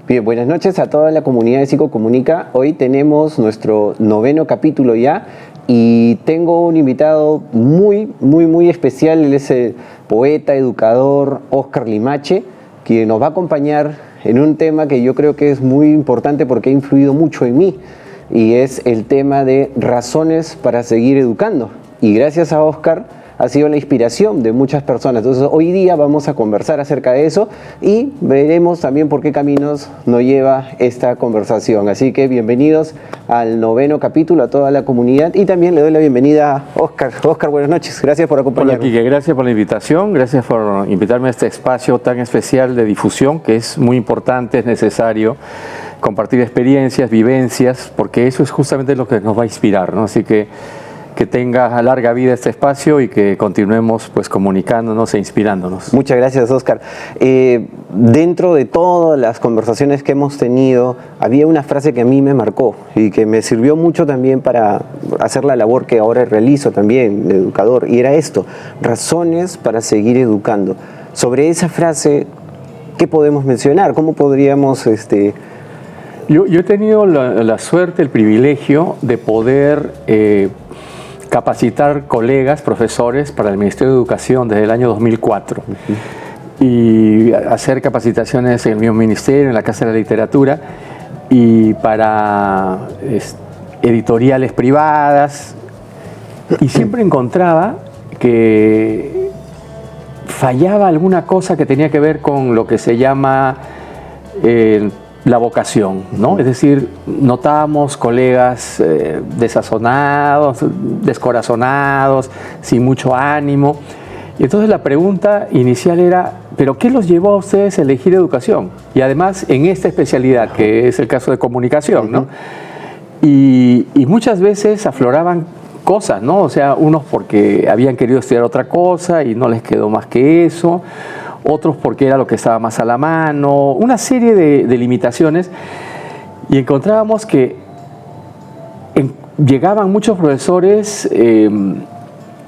Bien, buenas noches a toda la comunidad de Psicocomunica. Hoy tenemos nuestro 9º capítulo ya y tengo un invitado muy especial. Él es el poeta, educador Óscar Limache, quien nos va a acompañar en un tema que yo creo que es muy importante porque ha influido mucho en mí, y es el tema de razones para seguir educando. Y gracias a Óscar ha sido la inspiración de muchas personas. Entonces hoy día vamos a conversar acerca de eso y veremos también por qué caminos nos lleva esta conversación. Así que bienvenidos al 9º capítulo a toda la comunidad, y también le doy la bienvenida a Óscar. Óscar, buenas noches, gracias por acompañarnos. Hola, Quique, gracias por la invitación, gracias por invitarme a este espacio tan especial de difusión, que es muy importante, es necesario compartir experiencias, vivencias, porque eso es justamente lo que nos va a inspirar, ¿no? Así que tenga larga vida este espacio y que continuemos pues comunicándonos e inspirándonos. Muchas gracias, Óscar. Dentro de todas las conversaciones que hemos tenido, había una frase que a mí me marcó y que me sirvió mucho también para hacer la labor que ahora realizo también de educador, y era esto: razones para seguir educando. Sobre esa frase, ¿qué podemos mencionar? ¿Cómo podríamos...? Yo he tenido la suerte, el privilegio de poder capacitar colegas, profesores para el Ministerio de Educación desde el año 2004 y hacer capacitaciones en el mismo ministerio, en la Casa de la Literatura, y para editoriales privadas, y siempre encontraba que fallaba alguna cosa que tenía que ver con lo que se llama la vocación, ¿no? Es decir, notábamos colegas desazonados, descorazonados, sin mucho ánimo. Y entonces la pregunta inicial era, ¿pero qué los llevó a ustedes a elegir educación? Y además en esta especialidad, que es el caso de comunicación, ¿no? Y muchas veces afloraban cosas, ¿no? O sea, unos porque habían querido estudiar otra cosa y no les quedó más que eso, otros porque era lo que estaba más a la mano, una serie de limitaciones, y encontrábamos que llegaban muchos profesores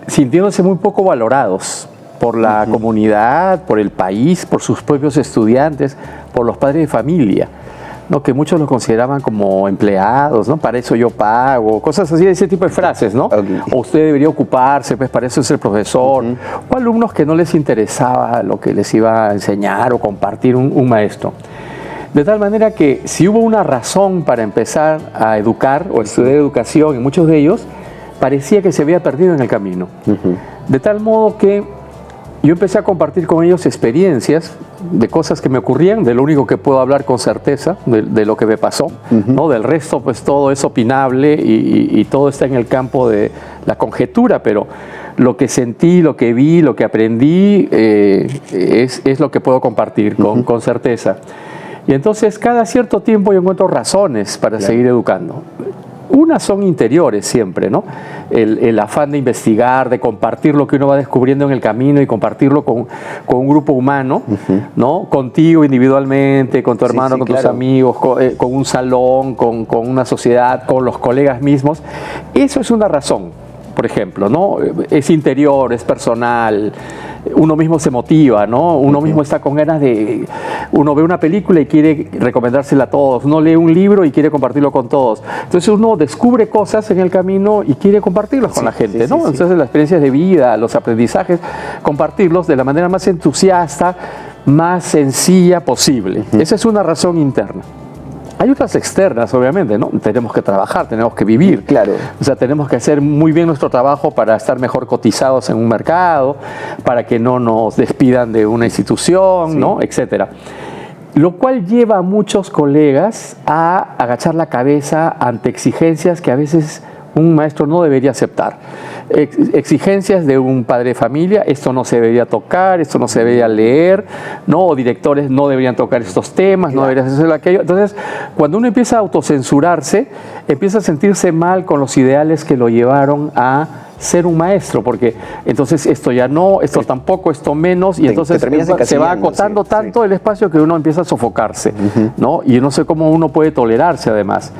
sintiéndose muy poco valorados por la comunidad, por el país, por sus propios estudiantes, por los padres de familia, ¿no? Que muchos los consideraban como empleados, ¿no? Para eso yo pago, cosas así, ese tipo de frases, ¿no? O usted debería ocuparse, pues para eso es el profesor. O alumnos que no les interesaba lo que les iba a enseñar o compartir un maestro. De tal manera que si hubo una razón para empezar a educar o estudiar educación, en muchos de ellos parecía que se había perdido en el camino. De tal modo que yo empecé a compartir con ellos experiencias de cosas que me ocurrían, de lo único que puedo hablar con certeza, de lo que me pasó, ¿no? Del resto, pues todo es opinable y todo está en el campo de la conjetura, pero lo que sentí, lo que vi, lo que aprendí, es lo que puedo compartir con certeza. Y entonces, cada cierto tiempo yo encuentro razones para seguir educando. Unas son interiores siempre, ¿no? El afán de investigar, de compartir lo que uno va descubriendo en el camino y compartirlo con un grupo humano, ¿no? Contigo individualmente, con tu hermano, con tus amigos, con un salón, con una sociedad, con los colegas mismos. Eso es una razón, por ejemplo, ¿no? Es interior, es personal. Uno mismo se motiva, ¿no? Uno mismo está con ganas de... Uno ve una película y quiere recomendársela a todos. Uno lee un libro y quiere compartirlo con todos. Entonces uno descubre cosas en el camino y quiere compartirlas con la gente, ¿no? Entonces las experiencias de vida, los aprendizajes, compartirlos de la manera más entusiasta, más sencilla posible. Esa es una razón interna. Hay otras externas, obviamente, ¿no? Tenemos que trabajar, tenemos que vivir. Claro. O sea, tenemos que hacer muy bien nuestro trabajo para estar mejor cotizados en un mercado, para que no nos despidan de una institución, ¿no? Etcétera. Lo cual lleva a muchos colegas a agachar la cabeza ante exigencias que a veces un maestro no debería aceptar. Exigencias de un padre de familia: esto no se debería tocar, esto no se debería leer, ¿no? O directores: no deberían tocar estos temas, no deberían hacer aquello. Entonces, cuando uno empieza a autocensurarse, empieza a sentirse mal con los ideales que lo llevaron a ser un maestro, porque entonces esto ya no, esto tampoco, esto menos, y entonces se va acotando tanto el espacio que uno empieza a sofocarse, ¿no? Y no sé cómo uno puede tolerarse, además.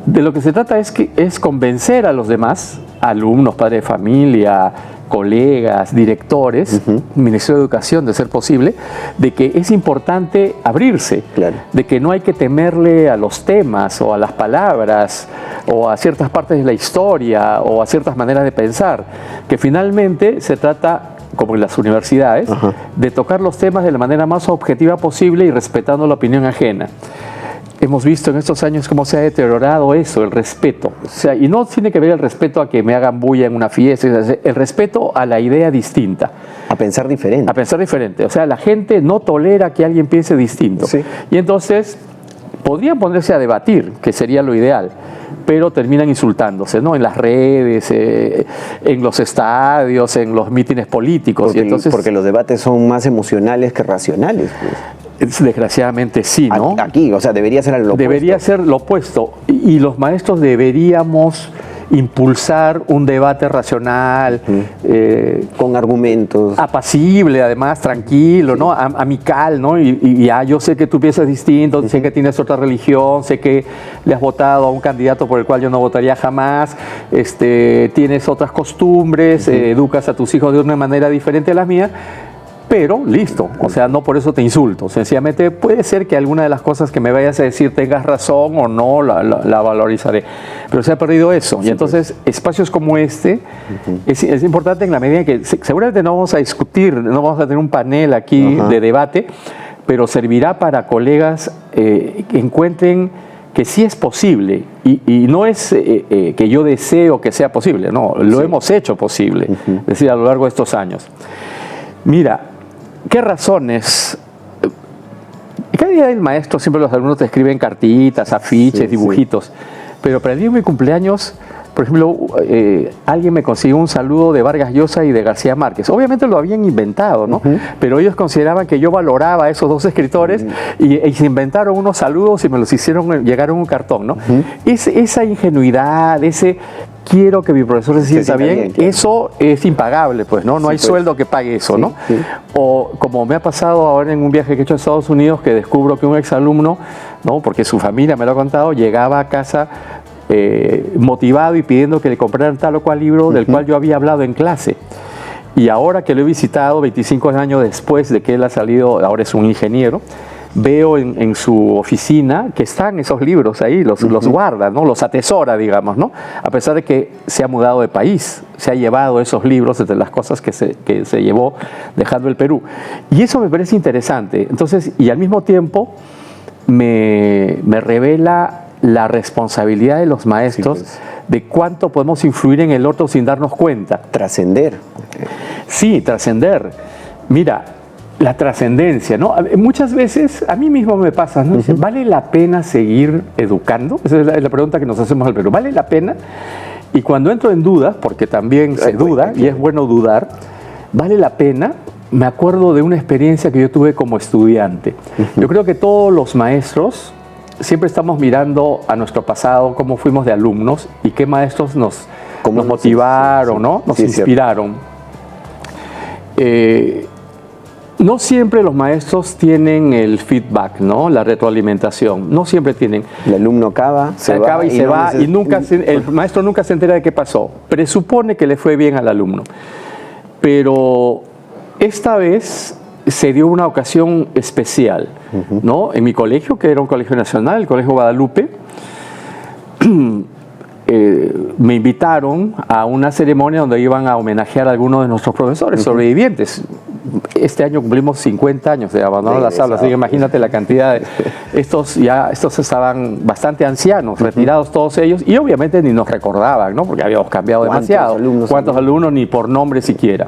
De lo que se trata es convencer a los demás, alumnos, padres de familia, colegas, directores, Ministerio de Educación, de ser posible, de que es importante abrirse, Claro. de que no hay que temerle a los temas o a las palabras o a ciertas partes de la historia o a ciertas maneras de pensar, que finalmente se trata, como en las universidades, de tocar los temas de la manera más objetiva posible y respetando la opinión ajena. Hemos visto en estos años cómo se ha deteriorado eso, el respeto. O sea, y no tiene que ver el respeto a que me hagan bulla en una fiesta, el respeto a la idea distinta. A pensar diferente. A pensar diferente. O sea, la gente no tolera que alguien piense distinto. Sí. Y entonces podrían ponerse a debatir, que sería lo ideal, pero terminan insultándose, ¿no? En las redes, en los estadios, en los mítines políticos. Porque, y entonces, porque los debates son más emocionales que racionales, pues. desgraciadamente sí, ¿no? Aquí, o sea, debería ser lo opuesto. Debería ser lo opuesto. Y los maestros deberíamos impulsar un debate racional, con argumentos. apacible, además, tranquilo, ¿no? Amical, ¿no? Y ya yo sé que tú piensas distinto, sé que tienes otra religión, sé que le has votado a un candidato por el cual yo no votaría jamás, tienes otras costumbres, educas a tus hijos de una manera diferente a la mía. Pero listo, o sea, no por eso te insulto. Sencillamente puede ser que alguna de las cosas que me vayas a decir tengas razón o no, la valorizaré. Pero se ha perdido eso. Y entonces, espacios como este es importante en la medida en que seguramente no vamos a discutir, no vamos a tener un panel aquí de debate, pero servirá para colegas que encuentren que sí es posible. Y no es que yo deseo que sea posible, no, lo hemos hecho posible, es decir, a lo largo de estos años. Mira, ¿qué razones? Cada día el maestro, siempre los alumnos te escriben cartitas, afiches, dibujitos. Pero para el día de mi cumpleaños, por ejemplo, alguien me consiguió un saludo de Vargas Llosa y de García Márquez. Obviamente lo habían inventado, ¿no? Pero ellos consideraban que yo valoraba a esos dos escritores y se inventaron unos saludos y me los hicieron llegar en un cartón, ¿no? Esa ingenuidad, ese quiero que mi profesor se sienta bien, claro. Eso es impagable, pues, ¿no? No hay sueldo que pague eso, ¿no? O como me ha pasado ahora en un viaje que he hecho a Estados Unidos, que descubro que un exalumno, ¿no? Porque su familia me lo ha contado, llegaba a casa motivado y pidiendo que le compraran tal o cual libro del cual yo había hablado en clase. Y ahora que lo he visitado, 25 años después de que él ha salido, ahora es un ingeniero, veo en su oficina que están esos libros ahí, los guarda, ¿no? Los atesora, digamos, ¿no? A pesar de que se ha mudado de país, se ha llevado esos libros entre las cosas que se llevó dejando el Perú. Y eso me parece interesante. Entonces, y al mismo tiempo me revela la responsabilidad de los maestros de cuánto podemos influir en el otro sin darnos cuenta. Trascender. Sí, trascender. Mira, la trascendencia, ¿no? Muchas veces, a mí mismo me pasa, ¿no? Dice, ¿vale la pena seguir educando? Esa es la pregunta que nos hacemos al Perú. ¿Vale la pena? Y cuando entro en dudas, porque también se duda, y es bueno dudar, ¿vale la pena? Me acuerdo de una experiencia que yo tuve como estudiante. Yo creo que todos los maestros siempre estamos mirando a nuestro pasado, cómo fuimos de alumnos y qué maestros nos motivaron, ¿no? Nos inspiraron. No siempre los maestros tienen el feedback, ¿no? La retroalimentación. No siempre tienen. El alumno acaba, se va y nunca el maestro nunca se entera de qué pasó. Presupone que le fue bien al alumno. Pero esta vez se dio una ocasión especial, ¿no? En mi colegio, que era un colegio nacional, el Colegio Guadalupe, me invitaron a una ceremonia donde iban a homenajear a algunos de nuestros profesores sobrevivientes. Este año cumplimos 50 años de abandonar las aulas, así que imagínate la cantidad de... Estos estaban bastante ancianos, retirados todos ellos, y obviamente ni nos recordaban, ¿no? Porque habíamos cambiado demasiado. ¿Cuántos alumnos? Ni por nombre siquiera.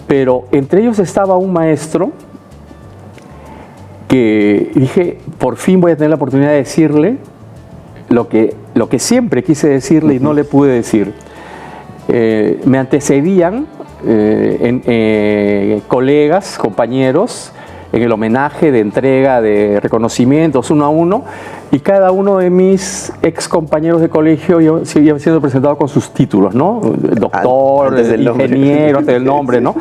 Pero entre ellos estaba un maestro que dije, por fin voy a tener la oportunidad de decirle lo que siempre quise decirle y no le pude decir. Me antecedían colegas, compañeros, en el homenaje de entrega de reconocimientos uno a uno, y cada uno de mis ex compañeros de colegio iba siendo presentado con sus títulos, ¿no? Doctor, ingeniero, antes del nombre, ¿no?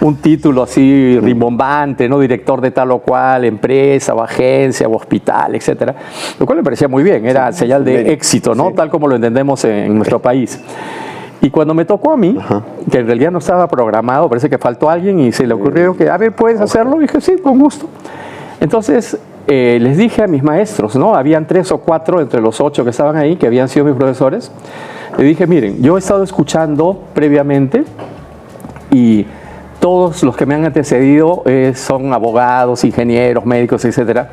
Un título así rimbombante, ¿no? Director de tal o cual empresa o agencia o hospital, etcétera. Lo cual me parecía muy bien, era señal de éxito, ¿no? Tal como lo entendemos en nuestro país. Y cuando me tocó a mí, que en realidad no estaba programado, parece que faltó alguien y se le ocurrió que, a ver, ¿puedes hacerlo? Y dije, sí, con gusto. Entonces, les dije a mis maestros, ¿no? Habían 3 o 4 entre los 8 que estaban ahí, que habían sido mis profesores. Le dije, miren, yo he estado escuchando previamente y todos los que me han antecedido son abogados, ingenieros, médicos, etcétera.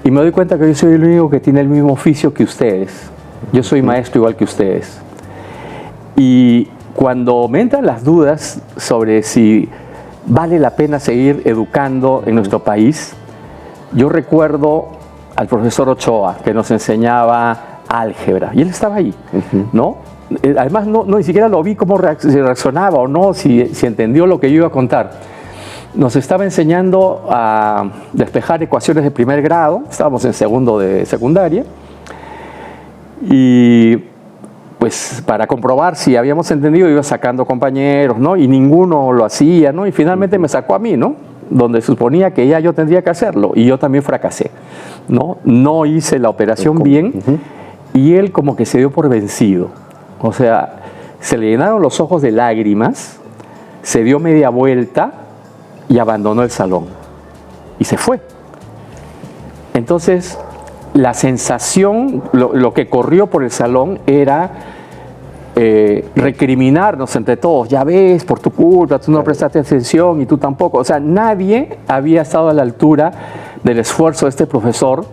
Y me doy cuenta que yo soy el único que tiene el mismo oficio que ustedes. Yo soy maestro igual que ustedes. Y cuando me entran las dudas sobre si vale la pena seguir educando en nuestro país, yo recuerdo al profesor Ochoa, que nos enseñaba álgebra, y él estaba ahí, ¿no? Además, ni siquiera lo vi cómo reaccionaba o no, si entendió lo que yo iba a contar. Nos estaba enseñando a despejar ecuaciones de primer grado, estábamos en segundo de secundaria, y pues para comprobar si habíamos entendido iba sacando compañeros, ¿no? Y ninguno lo hacía, ¿no? Y finalmente me sacó a mí, ¿no? Donde suponía que ya yo tendría que hacerlo, y yo también fracasé, ¿no? No hice la operación bien, y él como que se dio por vencido. O sea, se le llenaron los ojos de lágrimas, se dio media vuelta y abandonó el salón. Y se fue. Entonces, la sensación, lo que corrió por el salón era recriminarnos entre todos. Ya ves, por tu culpa, tú no prestaste atención y tú tampoco. O sea, nadie había estado a la altura del esfuerzo de este profesor,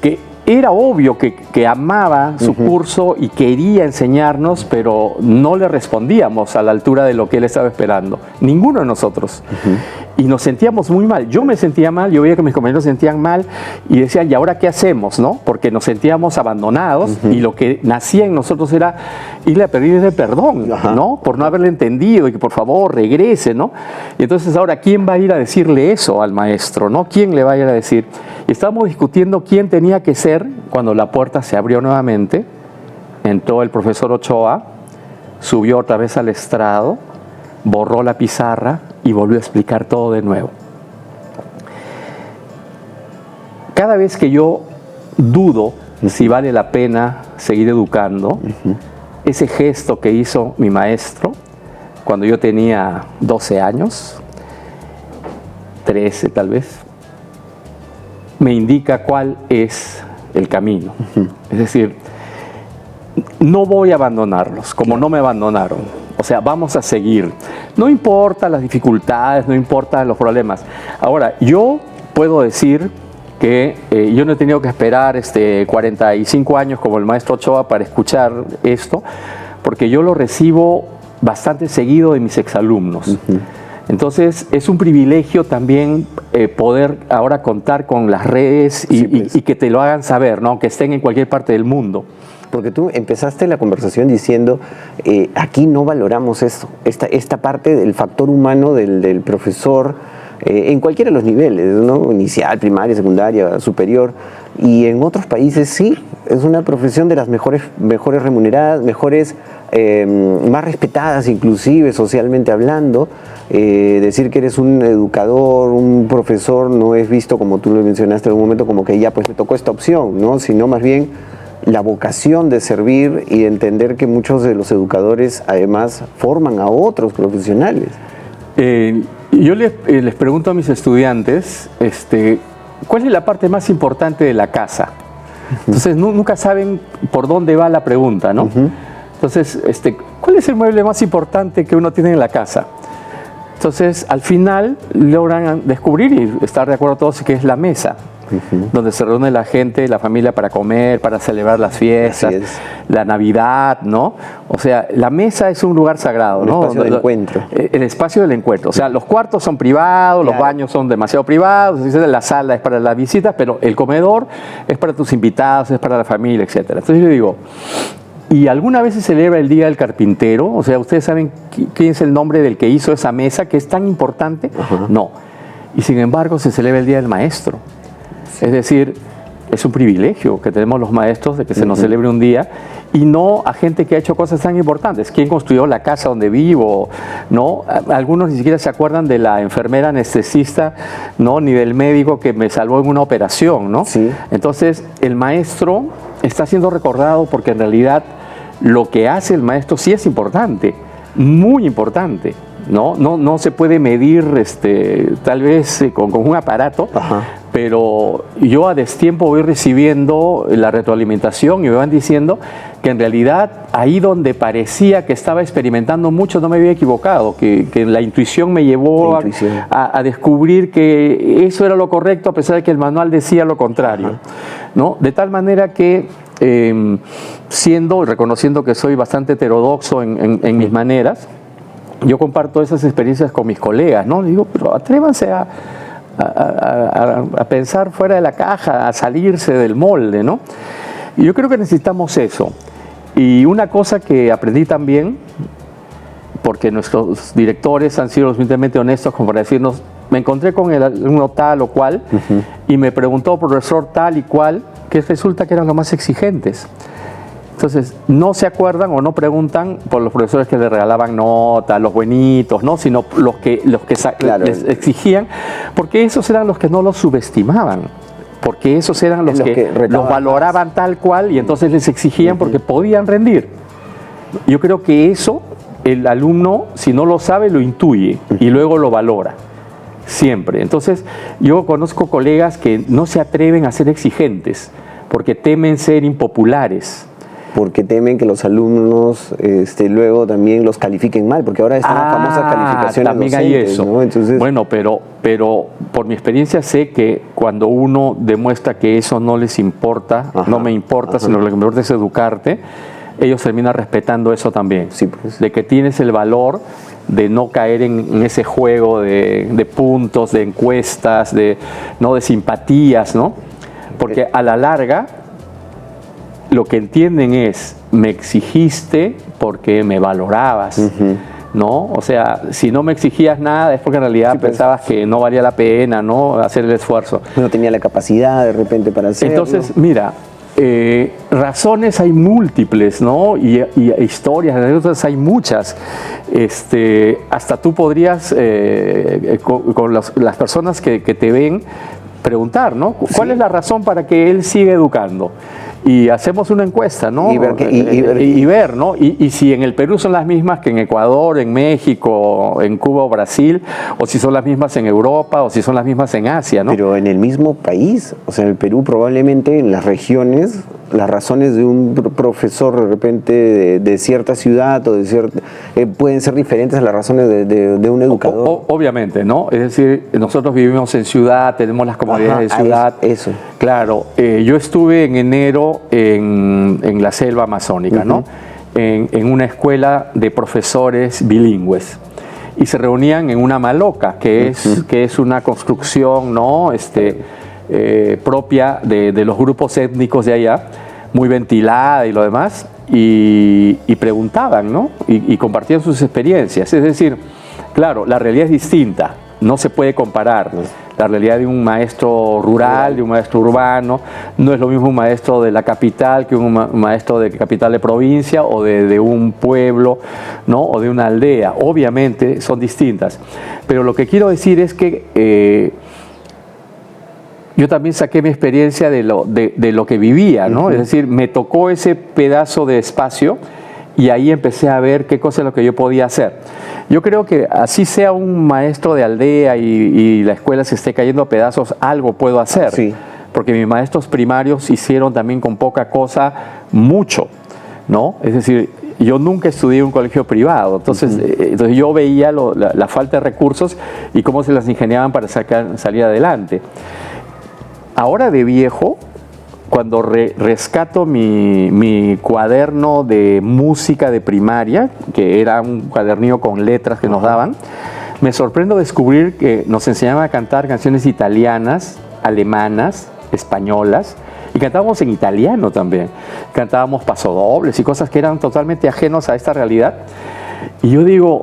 que era obvio que amaba su curso y quería enseñarnos, pero no le respondíamos a la altura de lo que él estaba esperando. Ninguno de nosotros. Y nos sentíamos muy mal. Yo me sentía mal, yo veía que mis compañeros se sentían mal y decían, ¿y ahora qué hacemos? ¿No? Porque nos sentíamos abandonados y lo que nacía en nosotros era irle a pedirle perdón, ¿no? Por no haberle entendido y que por favor regrese, ¿no? Y entonces ahora, ¿quién va a ir a decirle eso al maestro, ¿no? ¿Quién le va a ir a decir? Y estábamos discutiendo quién tenía que ser cuando la puerta se abrió nuevamente. Entró el profesor Ochoa, subió otra vez al estrado, borró la pizarra y volvió a explicar todo de nuevo. Cada vez que yo dudo si vale la pena seguir educando, ese gesto que hizo mi maestro cuando yo tenía 12 años, 13 tal vez, me indica cuál es el camino. Es decir, no voy a abandonarlos como no me abandonaron. O sea, vamos a seguir. No importa las dificultades, no importa los problemas. Ahora, yo puedo decir que yo no he tenido que esperar 45 años como el maestro Ochoa para escuchar esto, porque yo lo recibo bastante seguido de mis exalumnos. Entonces, es un privilegio también poder ahora contar con las redes y que te lo hagan saber, ¿no? Aunque estén en cualquier parte del mundo. Porque tú empezaste la conversación diciendo, aquí no valoramos esto, esta parte del factor humano del profesor en cualquiera de los niveles, ¿no? Inicial, primaria, secundaria, superior. Y en otros países sí, es una profesión de las mejores remuneradas, más respetadas inclusive socialmente hablando. Decir que eres un educador, un profesor, no es visto, como tú lo mencionaste en un momento, como que ya pues me tocó esta opción, ¿no? Sino más bien la vocación de servir y de entender que muchos de los educadores además forman a otros profesionales. Yo les pregunto a mis estudiantes, ¿cuál es la parte más importante de la casa? Entonces nunca saben por dónde va la pregunta, ¿no? Entonces, ¿cuál es el mueble más importante que uno tiene en la casa? Entonces, al final logran descubrir y estar de acuerdo todos que es la mesa. Donde se reúne la gente, la familia para comer, para celebrar las fiestas, la Navidad, ¿no? O sea, la mesa es un lugar sagrado, ¿no? El espacio del encuentro. El espacio del encuentro. O sea, los cuartos son privados, los baños son demasiado privados, la sala es para las visitas, pero el comedor es para tus invitados, es para la familia, etc. Entonces yo digo, ¿y alguna vez se celebra el Día del Carpintero? O sea, ¿ustedes saben quién es el nombre del que hizo esa mesa, que es tan importante? No. Y sin embargo se celebra el Día del Maestro. Es decir, es un privilegio que tenemos los maestros de que se nos celebre un día y no a gente que ha hecho cosas tan importantes. ¿Quién construyó la casa donde vivo? ¿No? Algunos ni siquiera se acuerdan de la enfermera anestesista, ¿no? Ni del médico que me salvó en una operación, ¿no? Entonces, el maestro está siendo recordado porque en realidad lo que hace el maestro sí es importante, muy importante. No se puede medir tal vez con un aparato, Ajá. pero yo a destiempo voy recibiendo la retroalimentación y me van diciendo que en realidad ahí donde parecía que estaba experimentando mucho no me había equivocado, que la intuición me llevó a descubrir que eso era lo correcto a pesar de que el manual decía lo contrario, ¿no? De tal manera que reconociendo que soy bastante heterodoxo en mis maneras, yo comparto esas experiencias con mis colegas, ¿no? Digo, pero atrévanse a pensar fuera de la caja, a salirse del molde, ¿no? Y yo creo que necesitamos eso. Y una cosa que aprendí también, porque nuestros directores han sido lo suficientemente honestos como para decirnos, me encontré con el alumno tal o cual, y me preguntó, profesor tal y cual, que resulta que eran los más exigentes. Entonces, no se acuerdan o no preguntan por los profesores que le regalaban notas, los buenitos, ¿no? Sino los que claro, les exigían, porque esos eran los que no los subestimaban, porque esos eran los que los valoraban tal cual y entonces les exigían porque podían rendir. Yo creo que eso el alumno, si no lo sabe, lo intuye y luego lo valora, siempre. Entonces, yo conozco colegas que no se atreven a ser exigentes porque temen ser impopulares. Porque temen que los alumnos luego también los califiquen mal, porque ahora están las famosas calificaciones también docentes, hay eso. ¿no? Entonces, bueno, pero por mi experiencia sé que cuando uno demuestra que eso no les importa, no me importa, sino lo que me importa es educarte, ellos terminan respetando eso también. Sí, pues. De que tienes el valor de no caer en ese juego de puntos, de encuestas, de simpatías, ¿no? Porque a la larga lo que entienden es, me exigiste porque me valorabas, ¿no? O sea, si no me exigías nada es porque en realidad pensabas que no valía la pena, ¿no? Hacer el esfuerzo. No tenía la capacidad de repente para hacerlo. Entonces, mira, razones hay múltiples, ¿no? Y historias, anécdotas hay muchas. Hasta tú podrías, con las personas que te ven, preguntar, ¿no? ¿Cuál es la razón para que él siga educando? Y hacemos una encuesta, ¿no? Y ver, ¿no? Y si en el Perú son las mismas que en Ecuador, en México, en Cuba o Brasil, o si son las mismas en Europa, o si son las mismas en Asia, ¿no? Pero en el mismo país, o sea, en el Perú probablemente en las regiones, las razones de un profesor de repente de cierta ciudad o de pueden ser diferentes a las razones de un educador. Obviamente, ¿no? Es decir, nosotros vivimos en ciudad, tenemos las comodidades de ciudad. Eso. Claro, yo estuve en enero en la selva amazónica, ¿no? En una escuela de profesores bilingües. Y se reunían en una maloca, que es una construcción, ¿no? Propia de los grupos étnicos de allá, muy ventilada y lo demás, y preguntaban, ¿no? Y compartían sus experiencias. Es decir, claro, la realidad es distinta, no se puede comparar. La realidad de un maestro rural, de un maestro urbano, no es lo mismo un maestro de la capital que un maestro de capital de provincia o de un pueblo, ¿no? O de una aldea. Obviamente son distintas. Pero lo que quiero decir es que yo también saqué mi experiencia de lo que vivía, ¿no? Es decir, me tocó ese pedazo de espacio y ahí empecé a ver qué cosa es lo que yo podía hacer. Yo creo que así sea un maestro de aldea y la escuela se esté cayendo a pedazos, algo puedo hacer. Sí. Porque mis maestros primarios hicieron también con poca cosa mucho, ¿no? Es decir, yo nunca estudié en un colegio privado, entonces yo veía la falta de recursos y cómo se las ingeniaban para salir adelante. Ahora de viejo, cuando rescato mi cuaderno de música de primaria, que era un cuadernillo con letras que nos daban, me sorprendo descubrir que nos enseñaban a cantar canciones italianas, alemanas, españolas, y cantábamos en italiano también. Cantábamos pasodobles y cosas que eran totalmente ajenos a esta realidad. Y yo digo,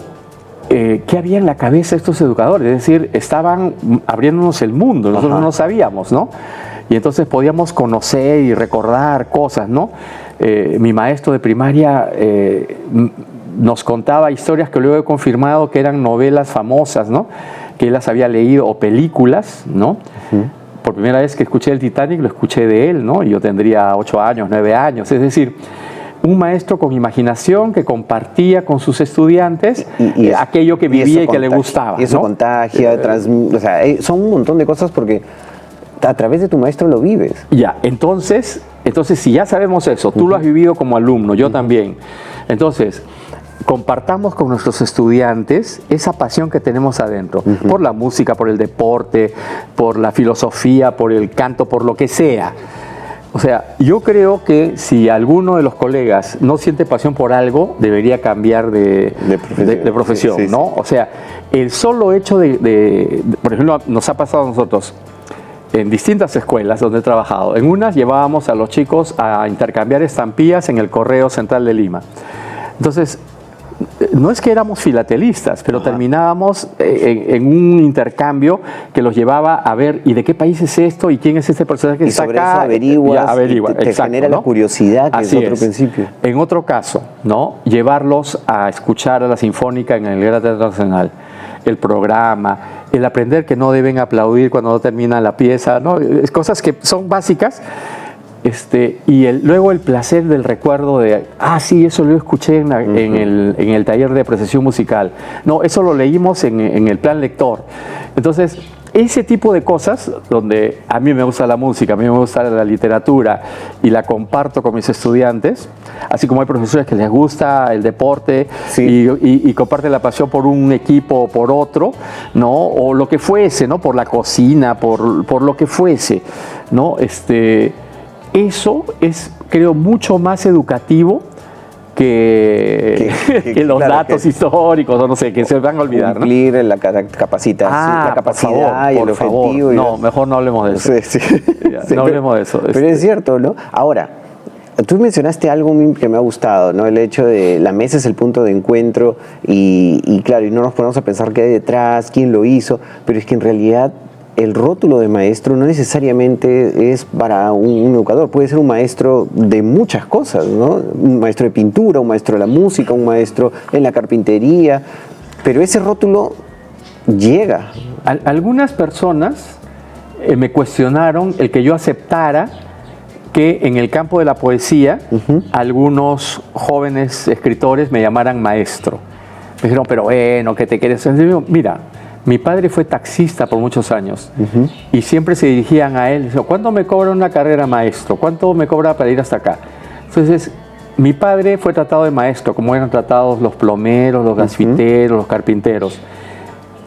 ¿qué había en la cabeza de estos educadores? Es decir, estaban abriéndonos el mundo, nosotros no sabíamos, ¿no? Y entonces podíamos conocer y recordar cosas, ¿no? Mi maestro de primaria nos contaba historias que luego he confirmado que eran novelas famosas, ¿no? Que él las había leído, o películas, ¿no? Por primera vez que escuché el Titanic, lo escuché de él, ¿no? Yo tendría 8 años, 9 años. Es decir, un maestro con imaginación que compartía con sus estudiantes aquello que vivía y que le gustaba. Y eso ¿no? contagia, o sea, son un montón de cosas porque a través de tu maestro lo vives. Ya, entonces si ya sabemos eso, tú lo has vivido como alumno, yo también. Entonces, compartamos con nuestros estudiantes esa pasión que tenemos adentro, por la música, por el deporte, por la filosofía, por el canto, por lo que sea. O sea, yo creo que si alguno de los colegas no siente pasión por algo, debería cambiar de profesión, sí, ¿no? Sí. O sea, el solo hecho por ejemplo, nos ha pasado a nosotros en distintas escuelas donde he trabajado. En unas llevábamos a los chicos a intercambiar estampillas en el Correo Central de Lima. Entonces, no es que éramos filatelistas, pero terminábamos en un intercambio que los llevaba a ver, ¿y de qué país es esto? ¿Y quién es este personaje que está acá? Averigua, te genera la curiosidad, que es otro principio. En otro caso, ¿no? Llevarlos a escuchar a la Sinfónica en el Gran Teatro Nacional, el programa, el aprender que no deben aplaudir cuando no termina la pieza, ¿no? Es cosas que son básicas. Y luego el placer del recuerdo de, sí, eso lo escuché en el taller de apreciación musical. No, eso lo leímos en el plan lector. Entonces, ese tipo de cosas, donde a mí me gusta la música, a mí me gusta la literatura y la comparto con mis estudiantes, así como hay profesores que les gusta el deporte y comparten la pasión por un equipo o por otro, ¿no? O lo que fuese, ¿no? Por la cocina, por lo que fuese, ¿no? Eso es, creo, mucho más educativo que los datos históricos, o no sé, que se van a olvidar. Cumplir, ¿no? La capacidad y el objetivo. No, mejor no hablemos de eso. No hablemos de eso. Pero es cierto, ¿no? Ahora, tú mencionaste algo que me ha gustado, ¿no? El hecho de la mesa es el punto de encuentro y claro, y no nos ponemos a pensar qué hay detrás, quién lo hizo, pero es que en realidad el rótulo de maestro no necesariamente es para un educador, puede ser un maestro de muchas cosas, ¿no? Un maestro de pintura, un maestro de la música, un maestro en la carpintería, pero ese rótulo llega. Algunas personas me cuestionaron el que yo aceptara que en el campo de la poesía algunos jóvenes escritores me llamaran maestro. Me dijeron, pero bueno, ¿qué te quieres decir? Mira, mi padre fue taxista por muchos años y siempre se dirigían a él. ¿Cuánto me cobra una carrera maestro? ¿Cuánto me cobra para ir hasta acá? Entonces, mi padre fue tratado de maestro, como eran tratados los plomeros, los gasfiteros, los carpinteros.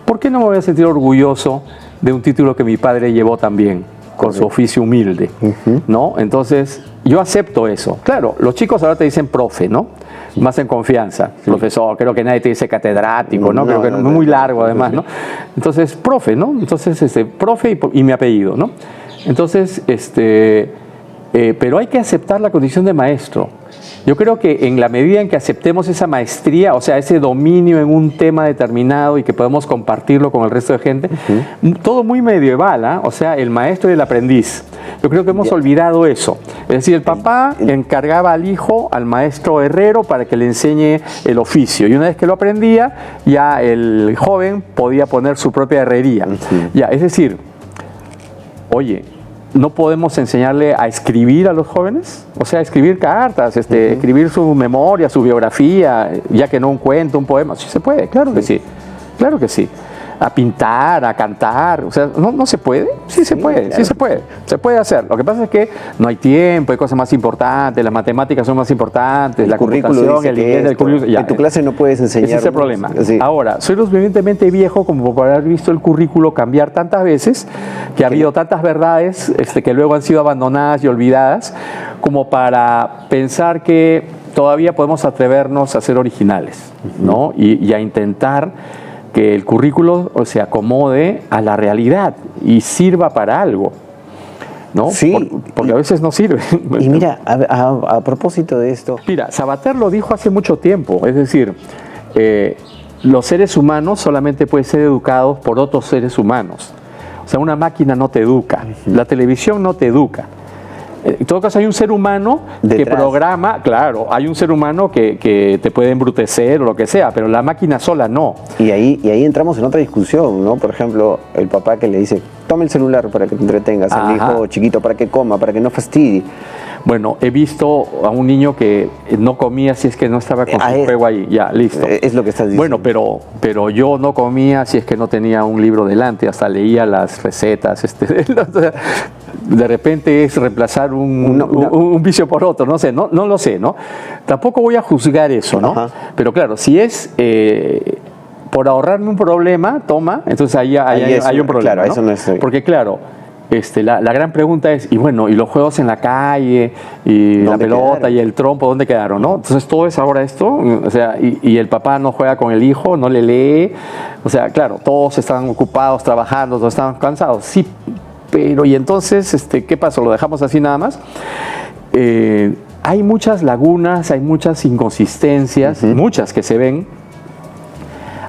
¿Por qué no me voy a sentir orgulloso de un título que mi padre llevó también, con su oficio humilde? ¿No? Entonces, yo acepto eso. Claro, los chicos ahora te dicen profe, ¿no? Más en confianza, profesor, creo que nadie te dice catedrático, ¿no? Creo que no, muy largo además, ¿no? Entonces, profe, ¿no? Entonces, profe y mi apellido, ¿no? Entonces, pero hay que aceptar la condición de maestro. Yo creo que en la medida en que aceptemos esa maestría, o sea, ese dominio en un tema determinado y que podemos compartirlo con el resto de gente, todo muy medieval, ¿eh? O sea, el maestro y el aprendiz. Yo creo que hemos olvidado eso. Es decir, el papá encargaba al hijo, al maestro herrero, para que le enseñe el oficio. Y una vez que lo aprendía, ya el joven podía poner su propia herrería. Ya, es decir, oye, ¿no podemos enseñarle a escribir a los jóvenes? O sea, escribir cartas, escribir su memoria, su biografía, ya que no un cuento, un poema. Sí se puede, claro que sí. Claro que sí. A pintar, a cantar, o sea, ¿no se puede? Sí se puede, claro. Sí se puede hacer. Lo que pasa es que no hay tiempo, hay cosas más importantes, las matemáticas son más importantes, la computación, el inglés, el currículo. En tu clase no puedes enseñar. Ese es el problema. Sí. Ahora, soy lo suficientemente viejo como para haber visto el currículo cambiar tantas veces, que ha habido tantas verdades que luego han sido abandonadas y olvidadas, como para pensar que todavía podemos atrevernos a ser originales, ¿no? Y a intentar que el currículo se acomode a la realidad y sirva para algo, ¿no? Sí. Porque a veces no sirve. Y mira, a propósito de esto... Mira, Sabater lo dijo hace mucho tiempo, es decir, los seres humanos solamente pueden ser educados por otros seres humanos. O sea, una máquina no te educa, la televisión no te educa, En todo caso hay un ser humano que Detrás. programa, claro, hay un ser humano que te puede embrutecer o lo que sea, pero la máquina sola no. Y ahí entramos en otra discusión, ¿no? Por ejemplo, el papá que le dice, toma el celular para que te entretengas, el Ajá. hijo chiquito para que coma, para que no fastidie. Bueno, he visto a un niño que no comía si es que no estaba con su juego ahí. Ya, listo. Es lo que estás diciendo. Bueno, pero yo no comía si es que no tenía un libro delante, hasta leía las recetas. De repente es reemplazar un vicio por otro, no sé, no lo sé, ¿no? Tampoco voy a juzgar eso, ¿no? Ajá. Pero claro, si es por ahorrarme un problema, toma, entonces ahí hay un problema, claro, ¿no? eso no es... Porque claro, la gran pregunta es, y bueno, y los juegos en la calle, y la pelota, quedaron? y el trompo, ¿dónde quedaron, no? Entonces todo es ahora esto, o sea, y el papá no juega con el hijo, no le lee, o sea, claro, todos están ocupados, trabajando, todos están cansados, sí, pero, y entonces, ¿qué pasó? ¿Lo dejamos así nada más? Hay muchas lagunas, hay muchas inconsistencias, muchas que se ven.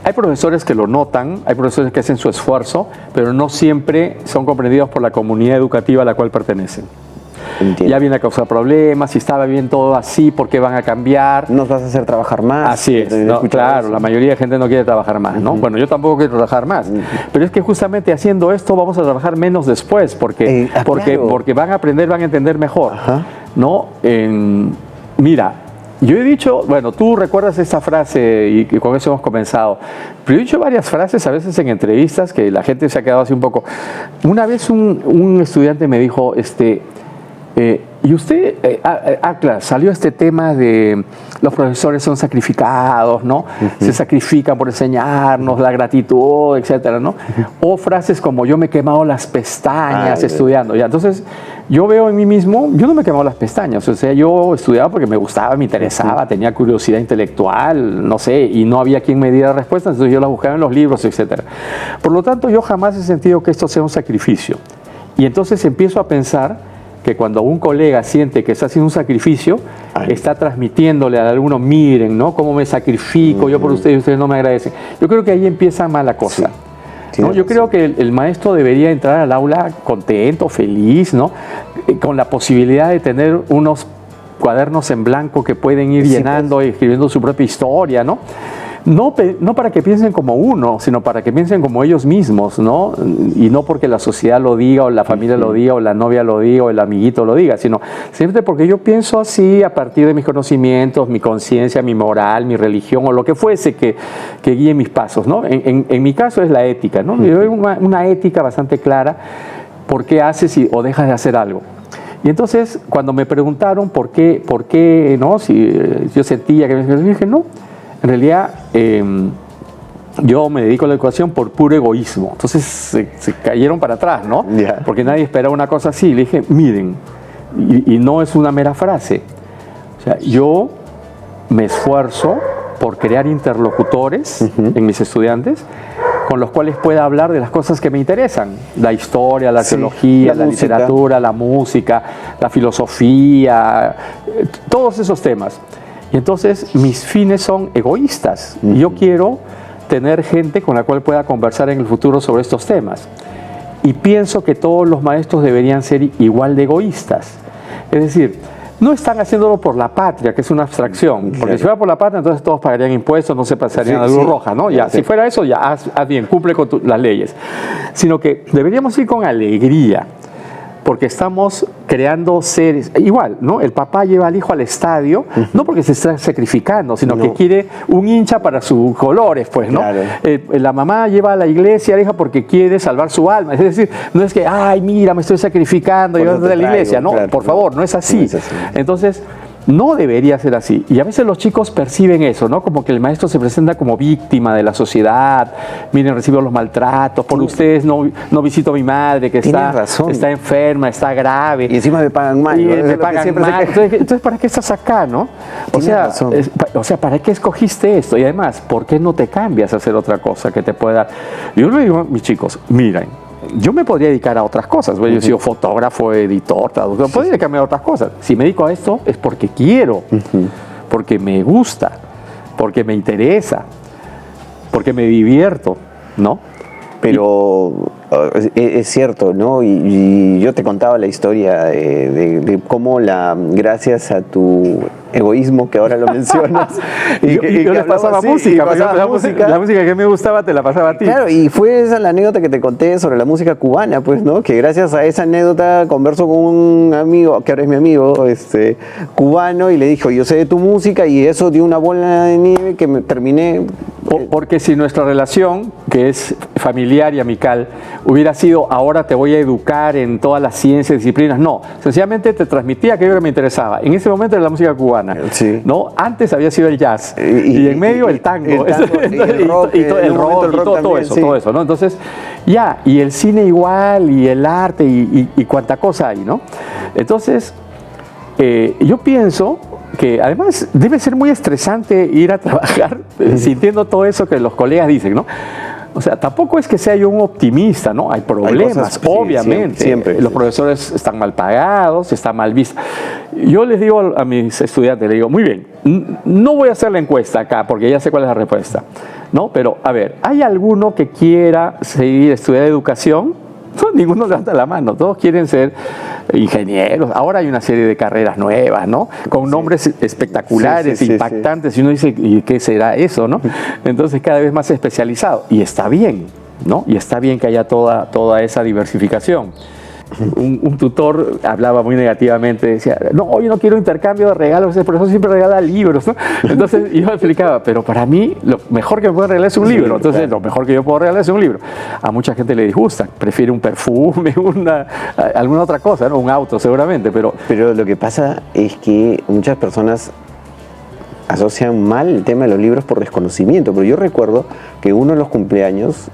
Hay profesores que lo notan, hay profesores que hacen su esfuerzo, pero no siempre son comprendidos por la comunidad educativa a la cual pertenecen. Entiendo. Ya viene a causar problemas, si estaba bien todo así, ¿por qué van a cambiar? Nos vas a hacer trabajar más. Así es, ¿no? Claro, la mayoría de gente no quiere trabajar más, ¿no? Bueno, yo tampoco quiero trabajar más, pero es que justamente haciendo esto vamos a trabajar menos después, porque van a aprender, van a entender mejor, ¿no? Mira, yo he dicho, bueno, tú recuerdas esta frase y con eso hemos comenzado, pero yo he dicho varias frases a veces en entrevistas que la gente se ha quedado así un poco. Una vez un estudiante me dijo, y usted, claro, salió este tema de los profesores son sacrificados, ¿no? Se sacrifican por enseñarnos, la gratitud, etcétera, ¿no? O frases como yo me he quemado las pestañas estudiando. Ya, entonces, yo veo en mí mismo, yo no me he quemado las pestañas, o sea, yo estudiaba porque me gustaba, me interesaba, tenía curiosidad intelectual, no sé, y no había quien me diera respuestas, entonces yo las buscaba en los libros, etcétera. Por lo tanto, yo jamás he sentido que esto sea un sacrificio. Y entonces empiezo a pensar que cuando un colega siente que está haciendo un sacrificio, está transmitiéndole a alguno, miren, ¿no? Cómo me sacrifico yo por ustedes y ustedes no me agradecen. Yo creo que ahí empieza mal la cosa. ¿No? Yo creo que el maestro debería entrar al aula contento, feliz, ¿no? Con la posibilidad de tener unos cuadernos en blanco que pueden ir llenando y escribiendo su propia historia, ¿no? No para que piensen como uno, sino para que piensen como ellos mismos, ¿no? Y no porque la sociedad lo diga, o la familia lo diga, o la novia lo diga, o el amiguito lo diga, sino siempre porque yo pienso así a partir de mis conocimientos, mi conciencia, mi moral, mi religión, o lo que fuese que guíe mis pasos, ¿no? En mi caso es la ética, ¿no? Yo doy una ética bastante clara por qué haces o dejas de hacer algo. Y entonces, cuando me preguntaron por qué, ¿no? Si yo sentía que me dije, no. En realidad, yo me dedico a la educación por puro egoísmo. Entonces se cayeron para atrás, ¿no? Porque nadie esperaba una cosa así. Le dije, miren, y no es una mera frase. O sea, yo me esfuerzo por crear interlocutores en mis estudiantes con los cuales pueda hablar de las cosas que me interesan. La historia, la arqueología, la literatura, la música, la filosofía, todos esos temas. Y entonces mis fines son egoístas. Yo quiero tener gente con la cual pueda conversar en el futuro sobre estos temas. Y pienso que todos los maestros deberían ser igual de egoístas. Es decir, no están haciéndolo por la patria, que es una abstracción. Porque si fuera por la patria, entonces todos pagarían impuestos, no se pasarían a luz roja, ¿no? Ya, si fuera eso, ya haz bien, cumple con las leyes. Sino que deberíamos ir con alegría. Porque estamos creando seres, igual, ¿no? El papá lleva al hijo al estadio, no porque se está sacrificando, sino que quiere un hincha para sus colores, pues, ¿no? La mamá lleva a la iglesia a la hija porque quiere salvar su alma. Es decir, no es que, ay, mira, me estoy sacrificando, yo de la iglesia. No, por favor, no es así. No es así. Entonces, no debería ser así. Y a veces los chicos perciben eso, ¿no? Como que el maestro se presenta como víctima de la sociedad. Miren, recibo los maltratos. Por ustedes no visito a mi madre que está enferma, está grave. Y encima me pagan mal. Y me pagan mal. Entonces, ¿para qué estás acá, no? O sea, ¿para qué escogiste esto? Y además, ¿por qué no te cambias a hacer otra cosa que te pueda? Yo le digo a mis chicos, miren, yo me podría dedicar a otras cosas. Yo he sido fotógrafo, editor, traductor, podría dedicarme a otras cosas. Si me dedico a esto es porque quiero, porque me gusta, porque me interesa, porque me divierto, ¿no? Pero es cierto, ¿no? Y yo te contaba la historia de cómo gracias a tu egoísmo, que ahora lo mencionas, yo les pasaba música, la música que me gustaba te la pasaba a ti. Claro, y fue esa la anécdota que te conté sobre la música cubana, pues, ¿no? Que gracias a esa anécdota converso con un amigo, que ahora es mi amigo, cubano, y le dijo, yo sé de tu música, y eso dio una bola de nieve que me terminé... Porque si nuestra relación, que es familiar y amical, hubiera sido ahora te voy a educar en todas las ciencias y disciplinas, no, sencillamente te transmitía aquello que me interesaba. En ese momento era la música cubana, sí. ¿no? Antes había sido el jazz y en medio el tango, el rock, todo eso, ¿no? Entonces, ya, y el cine igual, y el arte, y cuánta cosa hay, ¿no? Entonces, yo pienso que además debe ser muy estresante ir a trabajar sintiendo todo eso que los colegas dicen, ¿no? O sea, tampoco es que sea yo un optimista, ¿no? Hay problemas, obviamente. Siempre. Los profesores están mal pagados, están mal vistos. Yo les digo a mis estudiantes, les digo, muy bien, no voy a hacer la encuesta acá porque ya sé cuál es la respuesta, ¿no? Pero, a ver, ¿hay alguno que quiera seguir estudiando educación? No, ninguno levanta la mano, todos quieren ser ingenieros. Ahora hay una serie de carreras nuevas, ¿no? Con nombres espectaculares, impactantes, y uno dice, ¿y qué será eso, no? Entonces cada vez más especializado, y está bien, ¿no? Y está bien que haya toda esa diversificación. Un tutor hablaba muy negativamente, decía, no, yo no quiero intercambio de regalos, el profesor siempre regala libros, ¿no? Entonces yo explicaba, pero para mí lo mejor que me puede regalar es un libro, entonces claro. Lo mejor que yo puedo regalar es un libro. A mucha gente le disgusta, prefiere un perfume, alguna otra cosa, ¿no? Un auto seguramente, pero lo que pasa es que muchas personas asocian mal el tema de los libros por desconocimiento, pero yo recuerdo que uno de los cumpleaños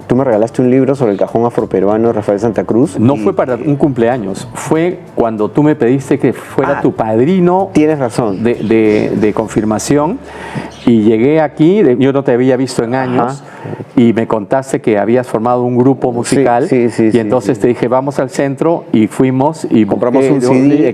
tú me regalaste un libro sobre el cajón afroperuano de Rafael Santa Cruz. No fue para un cumpleaños, fue cuando tú me pediste que fuera tu padrino. Tienes razón. De confirmación. Y llegué aquí, yo no te había visto en años, y me contaste que habías formado un grupo musical. Y entonces te dije, vamos al centro, y fuimos y compramos un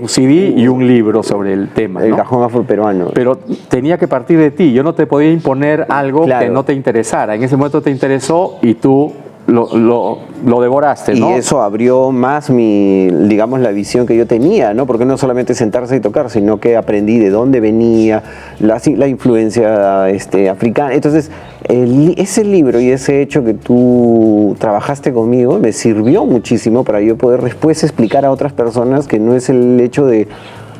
CD y un libro sobre el tema. El cajón afroperuano. Pero tenía que partir de ti, yo no te podía imponer algo que no te interesara. En ese momento te interesó y tú lo devoraste, ¿no? Y eso abrió más digamos, la visión que yo tenía, ¿no? Porque no solamente sentarse y tocar, sino que aprendí de dónde venía la influencia africana. Entonces, ese libro y ese hecho que tú trabajaste conmigo me sirvió muchísimo para yo poder después explicar a otras personas que no es el hecho de,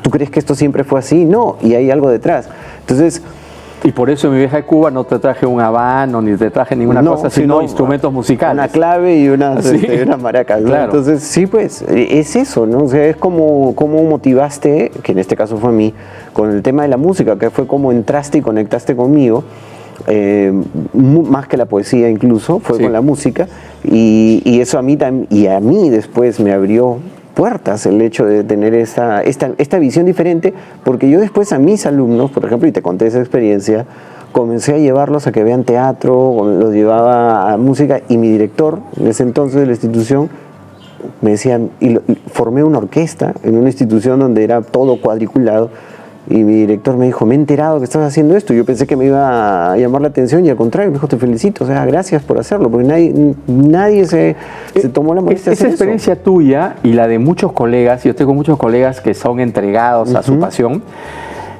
¿tú crees que esto siempre fue así? No, y hay algo detrás. Entonces, y por eso en mi viaje a Cuba no te traje un habano, ni te traje ninguna cosa, sino instrumentos musicales. Una clave y unas maracas, ¿no? Claro. Entonces, sí, pues, es eso, ¿no? O sea, es como motivaste, que en este caso fue a mí, con el tema de la música, que fue como entraste y conectaste conmigo, más que la poesía incluso, fue con la música, y eso a mí después me abrió puertas el hecho de tener esta visión diferente, porque yo después a mis alumnos, por ejemplo, y te conté esa experiencia, comencé a llevarlos a que vean teatro, los llevaba a música, y mi director, en ese entonces de la institución, me decía, formé una orquesta en una institución donde era todo cuadriculado, y mi director me dijo, me he enterado que estás haciendo esto. Yo pensé que me iba a llamar la atención, y al contrario, me dijo, te felicito, o sea, gracias por hacerlo, porque nadie se tomó la molestia de hacer esa experiencia tuya y la de muchos colegas, yo tengo muchos colegas que son entregados a su pasión,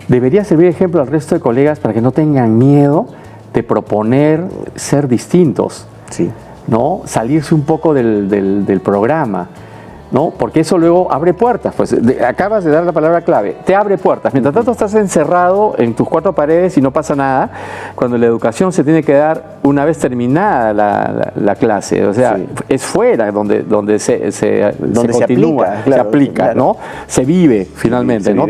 debería servir de ejemplo al resto de colegas para que no tengan miedo de proponer ser distintos, ¿no? Salirse un poco del programa, ¿no? Porque eso luego abre puertas. Pues acabas de dar la palabra clave, te abre puertas. Mientras tanto estás encerrado en tus cuatro paredes y no pasa nada, cuando la educación se tiene que dar una vez terminada la clase. O sea, es fuera donde se continúa, se aplica, ¿no? Se vive finalmente, ¿no?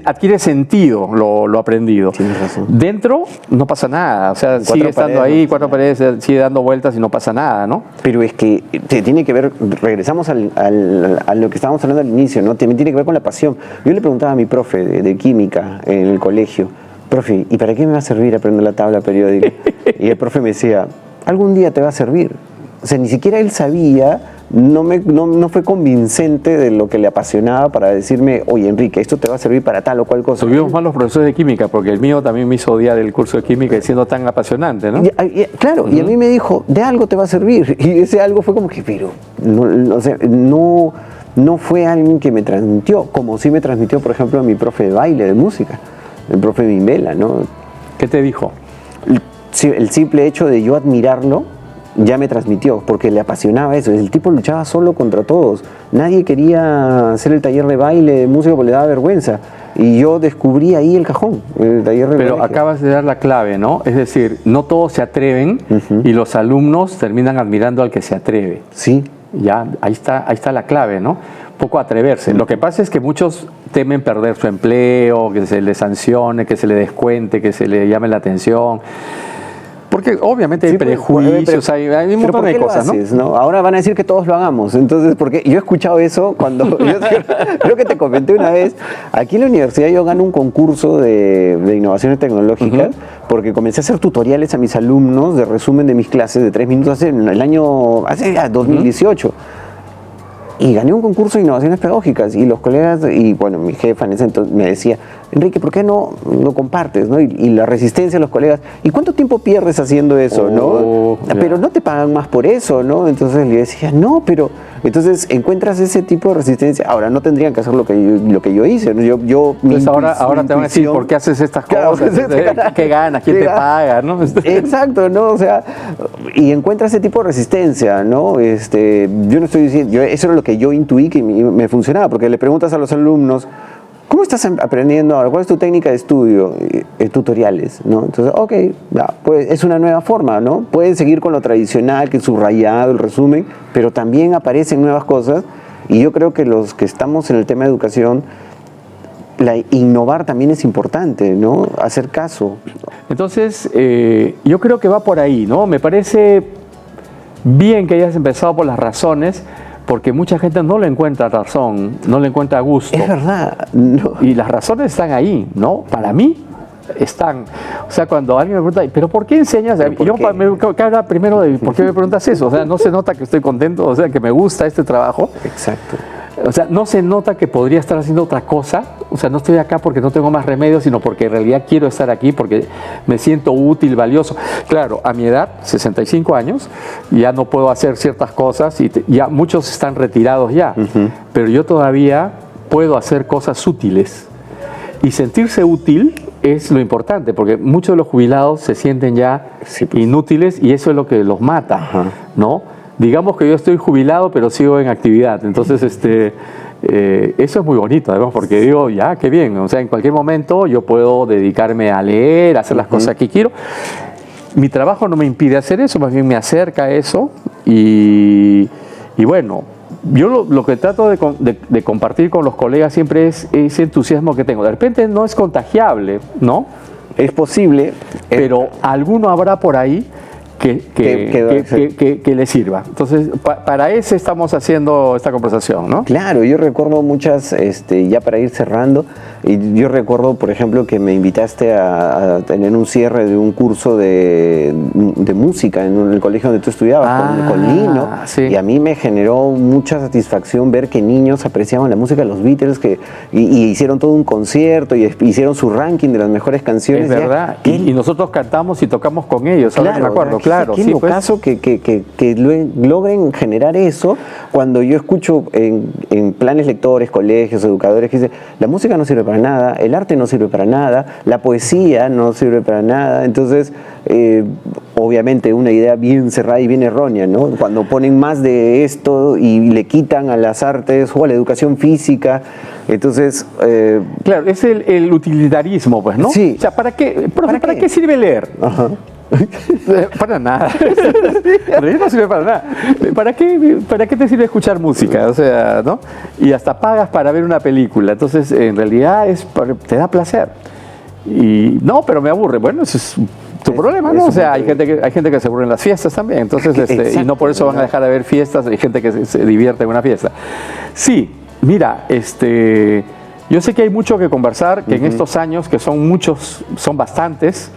Adquiere sentido lo aprendido. Tienes razón. Dentro no pasa nada, o sea, sigue estando ahí, cuatro paredes, sigue dando vueltas y no pasa nada, ¿no? Pero es que tiene que ver, regresamos a lo que estábamos hablando al inicio, ¿no? También tiene que ver con la pasión. Yo le preguntaba a mi profe de química en el colegio, profe, ¿y para qué me va a servir aprender la tabla periódica? Y el profe me decía, algún día te va a servir. O sea, ni siquiera él sabía no fue convincente de lo que le apasionaba para decirme, oye Enrique, esto te va a servir para tal o cual cosa. Tuvimos malos profesores de química, porque el mío también me hizo odiar el curso de química siendo tan apasionante, ¿no? Claro, y a mí me dijo, de algo te va a servir. Y ese algo fue como que, pero, o sea, no fue alguien que me transmitió, como sí me transmitió, por ejemplo, mi profe de baile, de música, el profe Mimela, ¿no? ¿Qué te dijo? El simple hecho de yo admirarlo ya me transmitió, porque le apasionaba eso. El tipo luchaba solo contra todos. Nadie quería hacer el taller de baile, de música, porque le daba vergüenza. Y yo descubrí ahí el cajón, el taller de baile. Pero acabas de dar la clave, ¿no? Es decir, no todos se atreven y los alumnos terminan admirando al que se atreve. Sí. Ya, ahí está la clave, ¿no? Poco atreverse. Lo que pasa es que muchos temen perder su empleo, que se les sancione, que se le descuente, que se le llame la atención. Porque obviamente hay prejuicios, hay un montón de cosas, ¿no? Ahora van a decir que todos lo hagamos. Entonces, porque yo he escuchado eso cuando, creo que te comenté una vez, aquí en la universidad yo gano un concurso de innovaciones tecnológicas, porque comencé a hacer tutoriales a mis alumnos de resumen de mis clases de 3 minutos hace 2018. Y gané un concurso de innovaciones pedagógicas y los colegas, y bueno, mi jefa en ese entonces me decía, Enrique, ¿por qué no lo compartes? ¿No? Y la resistencia de los colegas, ¿y cuánto tiempo pierdes haciendo eso? ¿No? Pero no te pagan más por eso, ¿no? Entonces le decía, no, pero entonces encuentras ese tipo de resistencia. Ahora no tendrían que hacer lo que yo hice, ¿no? Entonces ahora te van a decir, ¿por qué haces estas cosas? ¿Qué ganas? ¿Quién te paga? ¿No? Exacto, ¿no? O sea, y encuentras ese tipo de resistencia, ¿no? Yo no estoy diciendo, eso era lo que yo intuí que me funcionaba, porque le preguntas a los alumnos, ¿cómo estás aprendiendo ahora? ¿Cuál es tu técnica de estudio? Tutoriales, ¿no? Entonces, ok, pues es una nueva forma, ¿no? Pueden seguir con lo tradicional, que es subrayado, el resumen, pero también aparecen nuevas cosas, y yo creo que los que estamos en el tema de educación, innovar también es importante, ¿no? Hacer caso. Entonces, yo creo que va por ahí, ¿no? Me parece bien que hayas empezado por las razones, porque mucha gente no le encuentra razón, no le encuentra gusto. Es verdad. No. Y las razones están ahí, ¿no? Para mí están. O sea, cuando alguien me pregunta, ¿pero por qué enseñas? Yo me habla primero de por qué me preguntas eso. O sea, no se nota que estoy contento, o sea, que me gusta este trabajo. Exacto. O sea, no se nota que podría estar haciendo otra cosa. O sea, no estoy acá porque no tengo más remedio, sino porque en realidad quiero estar aquí, porque me siento útil, valioso. Claro, a mi edad, 65 años, ya no puedo hacer ciertas cosas y ya muchos están retirados ya. Pero yo todavía puedo hacer cosas útiles. Y sentirse útil es lo importante, porque muchos de los jubilados se sienten ya inútiles y eso es lo que los mata, ¿no? Digamos que yo estoy jubilado, pero sigo en actividad. Entonces, eso es muy bonito, además, porque digo, ya, qué bien. O sea, en cualquier momento yo puedo dedicarme a leer, a hacer las cosas que quiero. Mi trabajo no me impide hacer eso, más bien me acerca a eso. Y bueno, yo lo que trato de compartir con los colegas siempre es ese entusiasmo que tengo. De repente no es contagiable, ¿no? Es posible. Pero alguno habrá por ahí que le sirva. Entonces, para eso estamos haciendo esta conversación, ¿no? Claro, yo recuerdo muchas, ya para ir cerrando, y yo recuerdo, por ejemplo, que me invitaste a tener un cierre de un curso de música en el colegio donde tú estudiabas, con Lino, y a mí me generó mucha satisfacción ver que niños apreciaban la música de los Beatles, y hicieron todo un concierto, y hicieron su ranking de las mejores canciones. Es verdad, y nosotros cantamos y tocamos con ellos, ¿sabes? Me acuerdo, claro. Qué locazo que logren generar eso cuando yo escucho en planes lectores, colegios, educadores que dicen, la música no sirve para nada, el arte no sirve para nada, la poesía no sirve para nada. Entonces, obviamente una idea bien cerrada y bien errónea, ¿no? Cuando ponen más de esto y le quitan a las artes o a la educación física, entonces... claro, es el utilitarismo, pues, ¿no? Sí. O sea, ¿para qué sirve leer? Ajá. Para nada. En realidad no sirve para nada. ¿Para qué te sirve escuchar música? O sea, ¿no? Y hasta pagas para ver una película. Entonces, en realidad te da placer. Y no, pero me aburre. Bueno, eso es tu problema, ¿no? O sea, hay gente que se aburre en las fiestas también. Entonces, y no por eso van a dejar de ver fiestas. Hay gente que se divierte en una fiesta. Sí, mira, yo sé que hay mucho que conversar, que en estos años, que son muchos, son bastantes,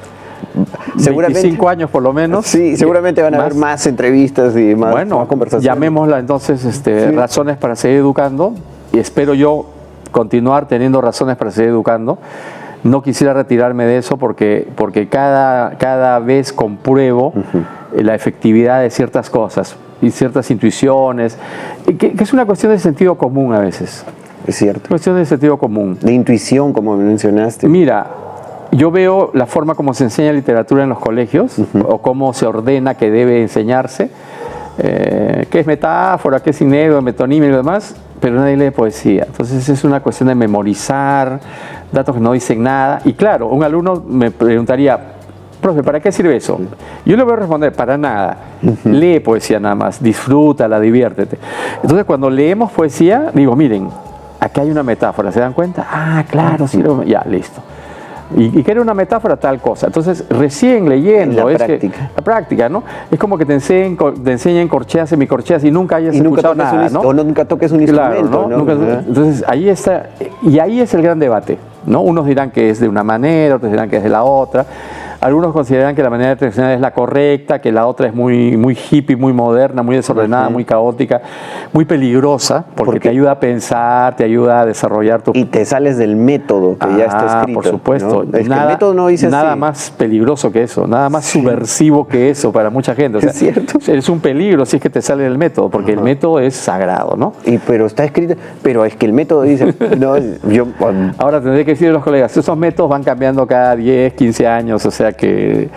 seguramente 25 años por lo menos. Sí, seguramente van a haber más entrevistas y más, bueno, más conversaciones. llamémosla entonces razones para seguir educando, y espero yo continuar teniendo razones para seguir educando. No quisiera retirarme de eso porque cada vez compruebo la efectividad de ciertas cosas y ciertas intuiciones, que es una cuestión de sentido común a veces. Es cierto. Cuestión de sentido común. De intuición, como mencionaste. Mira, yo veo la forma como se enseña literatura en los colegios, o cómo se ordena que debe enseñarse, qué es metáfora, qué es sinédrico, metonimia y lo demás, pero nadie lee poesía. Entonces es una cuestión de memorizar datos que no dicen nada. Y claro, un alumno me preguntaría, profe, ¿para qué sirve eso? Yo le voy a responder, para nada. Lee poesía nada más, disfrútala, diviértete. Entonces cuando leemos poesía, digo, miren, aquí hay una metáfora, ¿se dan cuenta? Ah, claro, sí, ya, listo. ¿Y qué era una metáfora? Tal cosa. Entonces, recién leyendo... La práctica, ¿no? Es como que te enseñen corcheas, semicorcheas y nunca hayas escuchado nada, ¿no? O nunca toques un instrumento, claro, ¿no? Entonces, ahí está... Y ahí es el gran debate, ¿no? Unos dirán que es de una manera, otros dirán que es de la otra. Algunos consideran que la manera tradicional es la correcta, que la otra es muy hippie, muy moderna, muy desordenada, muy caótica, muy peligrosa, porque te ayuda a pensar, te ayuda a desarrollar tu... Y te sales del método que ya está escrito. Por supuesto. ¿no? Es que el método no dice nada así. más peligroso que eso, nada más subversivo que eso para mucha gente. O sea, es cierto. Eres un peligro si es que te sale del método, porque el método es sagrado, ¿no? Pero está escrito, pero es que el método dice... no, Ahora tendré que decirle a los colegas, esos métodos van cambiando cada 10, 15 años, o sea que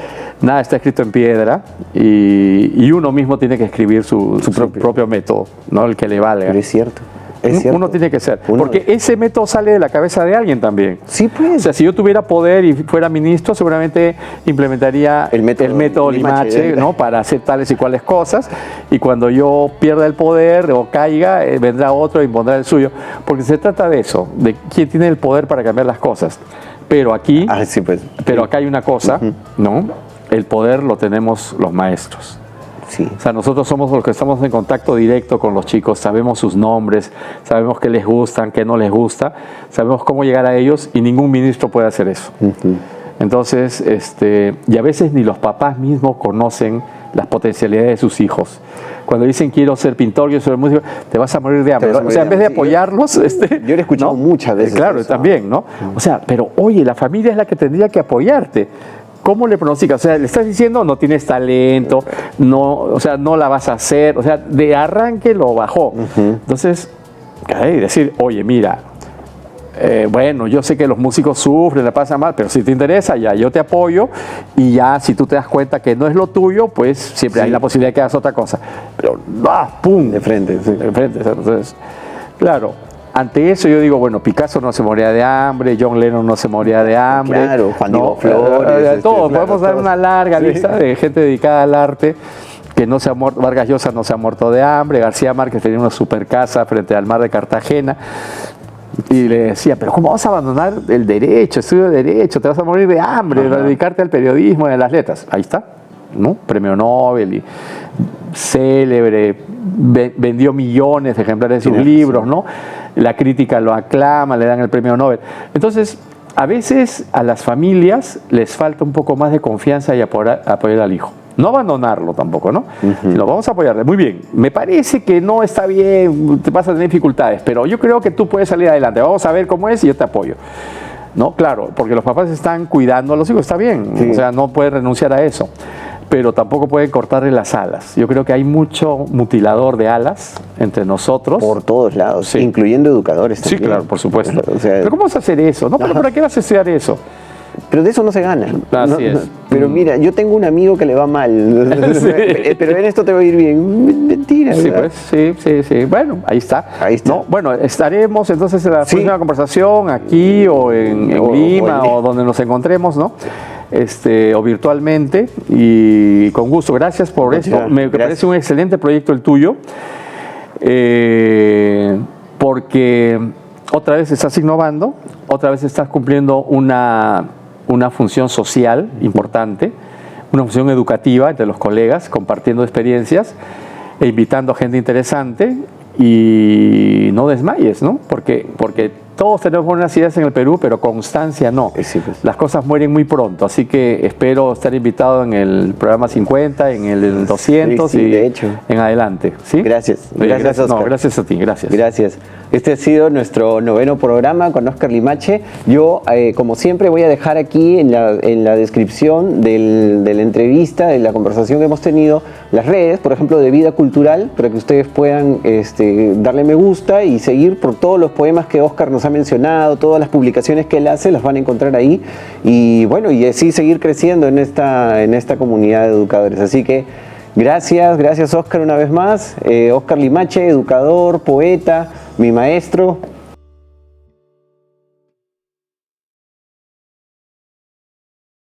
nada está escrito en piedra y uno mismo tiene que escribir su propio método, no el que le valga. Pero es cierto. Es cierto. Uno tiene que ser, porque ese método sale de la cabeza de alguien también. Sí, pues. O sea, si yo tuviera poder y fuera ministro, seguramente implementaría el método Limache, ¿no? Para hacer tales y cuales cosas, y cuando yo pierda el poder o caiga, vendrá otro e impondrá el suyo, porque se trata de eso, de quién tiene el poder para cambiar las cosas. Pero aquí, pero acá hay una cosa, ¿no? El poder lo tenemos los maestros. Sí. O sea, nosotros somos los que estamos en contacto directo con los chicos, sabemos sus nombres, sabemos qué les gustan, qué no les gusta, sabemos cómo llegar a ellos y ningún ministro puede hacer eso. Entonces, y a veces ni los papás mismos conocen las potencialidades de sus hijos. Cuando dicen quiero ser pintor, quiero ser músico, te vas a morir de hambre. O sea, en vez de apoyarlos... Yo lo he escuchado muchas veces. Claro, eso. También, ¿no? O sea, pero oye, la familia es la que tendría que apoyarte. ¿Cómo le pronosticas? O sea, le estás diciendo no tienes talento, no, o sea, no la vas a hacer, o sea, de arranque lo bajó. Entonces, decir, oye, mira, bueno, yo sé que los músicos sufren, la pasan mal, pero si te interesa, ya yo te apoyo, y ya si tú te das cuenta que no es lo tuyo, pues siempre hay la posibilidad de que hagas otra cosa. Pero, ¡pum! De frente. Sí. De frente. Entonces, claro. Ante eso yo digo, bueno, Picasso no se moría de hambre, John Lennon no se moría de hambre. Claro, Juan Diego Flores. Todos, podemos dar una larga lista de gente dedicada al arte que no se ha muerto. Vargas Llosa no se ha muerto de hambre, García Márquez tenía una super casa frente al mar de Cartagena. Y le decía, pero ¿cómo vas a abandonar el derecho, estudio de derecho? Te vas a morir de hambre, dedicarte al periodismo y a las letras. Ahí está, ¿no? Premio Nobel y célebre, vendió millones de ejemplares de sus libros, ¿no? La crítica lo aclama, le dan el premio Nobel. Entonces, a veces a las familias les falta un poco más de confianza y apoyar al hijo. No abandonarlo tampoco, ¿no? Sino vamos a apoyarle. Muy bien, me parece que no está bien, te vas a tener dificultades, pero yo creo que tú puedes salir adelante. Vamos a ver cómo es y yo te apoyo. No, claro, porque los papás están cuidando a los hijos, está bien, o sea, no pueden renunciar a eso, pero tampoco pueden cortarle las alas. Yo creo que hay mucho mutilador de alas entre nosotros. Por todos lados, incluyendo educadores también. Sí, claro, por supuesto. O sea, pero ¿cómo vas a hacer eso? No, pero ¿para qué vas a estudiar eso? Pero de eso no se gana. Así es. Pero mira, yo tengo un amigo que le va mal, pero en esto te va a ir bien. Mentira, sí, ¿verdad? Pues, sí. Bueno, ahí está. Ahí está. ¿No? Bueno, estaremos entonces en la próxima conversación aquí o en Lima o donde nos encontremos, ¿no? O virtualmente, y con gusto. Gracias por esto. Me parece un excelente proyecto el tuyo, porque otra vez estás innovando, otra vez estás cumpliendo una función social importante, una función educativa entre los colegas, compartiendo experiencias e invitando a gente interesante, y no desmayes, ¿no? Porque todos tenemos buenas ideas en el Perú, pero constancia no. Sí, pues. Las cosas mueren muy pronto, así que espero estar invitado en el programa 50, en el 200 Sí, y de hecho. en adelante. ¿Sí? Gracias. Oye, Gracias, no, Oscar. gracias a ti, gracias. Gracias. Este ha sido nuestro noveno programa con Oscar Limache. Yo, como siempre, voy a dejar aquí en la descripción de la entrevista, de la conversación que hemos tenido, las redes, por ejemplo, de Vida Cultural, para que ustedes puedan darle me gusta y seguir por todos los poemas que Oscar nos ha mencionado, todas las publicaciones que él hace, las van a encontrar ahí. Y bueno, y así seguir creciendo en esta comunidad de educadores. Así que gracias Oscar una vez más. Oscar Limache, educador, poeta, mi maestro.